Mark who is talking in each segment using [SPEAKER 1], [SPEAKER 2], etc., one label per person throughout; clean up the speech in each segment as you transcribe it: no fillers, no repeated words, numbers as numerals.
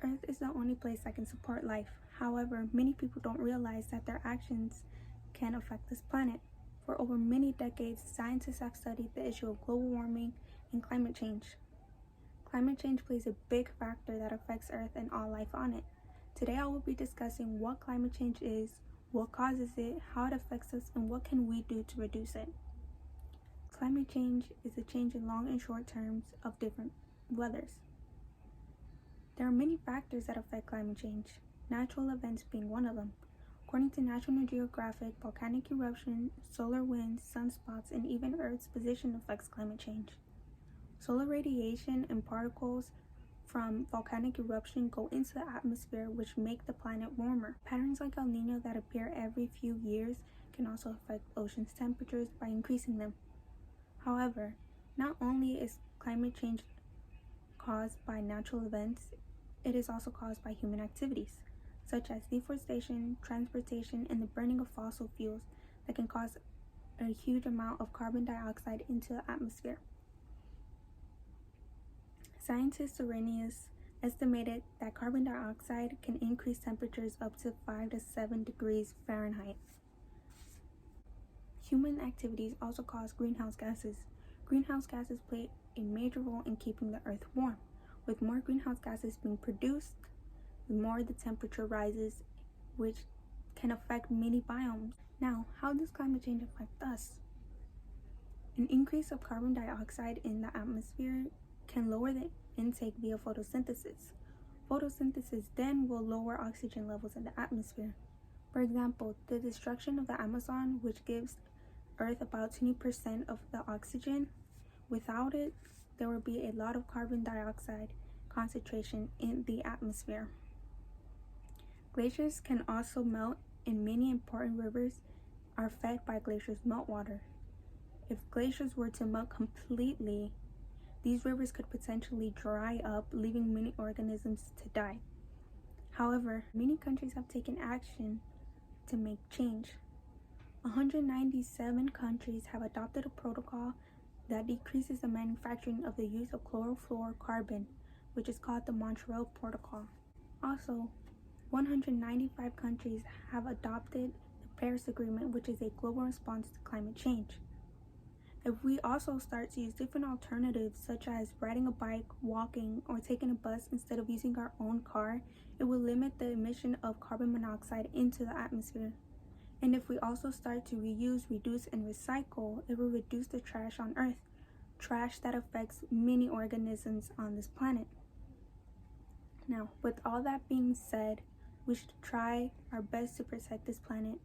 [SPEAKER 1] Earth is the only place that can support life. However, many people don't realize that their actions can affect this planet. For over many decades, scientists have studied the issue of global warming and climate change. Climate change plays a big factor that affects Earth and all life on it. Today I will be discussing what climate change is, what causes it, how it affects us, and what can we do to reduce it. Climate change is a change in long and short terms of different weathers. There are many factors that affect climate change, natural events being one of them. According to National Geographic, volcanic eruption, solar winds, sunspots, and even Earth's position affects climate change. Solar radiation and particles from volcanic eruption go into the atmosphere, which make the planet warmer. Patterns like El Niño that appear every few years can also affect ocean's temperatures by increasing them. However, not only is climate change caused by natural events, it is also caused by human activities, such as deforestation, transportation, and the burning of fossil fuels that can cause a huge amount of carbon dioxide into the atmosphere. Scientist Arrhenius estimated that carbon dioxide can increase temperatures up to 5 to 7 degrees Fahrenheit. Human activities also cause greenhouse gases. Greenhouse gases play a major role in keeping the Earth warm. With more greenhouse gases being produced, the more the temperature rises, which can affect many biomes. Now, how does climate change affect us? An increase of carbon dioxide in the atmosphere can lower the intake via photosynthesis. Photosynthesis then will lower oxygen levels in the atmosphere. For example, the destruction of the Amazon, which gives Earth about 20% of the oxygen, without it, there would be a lot of carbon dioxide concentration in the atmosphere. Glaciers can also melt, and many important rivers are fed by glaciers' meltwater. If glaciers were to melt completely, these rivers could potentially dry up, leaving many organisms to die. However, many countries have taken action to make change. 197 countries have adopted a protocol that decreases the manufacturing of the use of chlorofluorocarbon, which is called the Montreal Protocol. Also, 195 countries have adopted the Paris Agreement, which is a global response to climate change. If we also start to use different alternatives, such as riding a bike, walking, or taking a bus instead of using our own car, it will limit the emission of carbon monoxide into the atmosphere. And if we also start to reuse, reduce, and recycle, it will reduce the trash on Earth, trash that affects many organisms on this planet. Now, with all that being said, we should try our best to protect this planet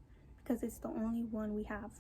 [SPEAKER 1] because it's the only one we have.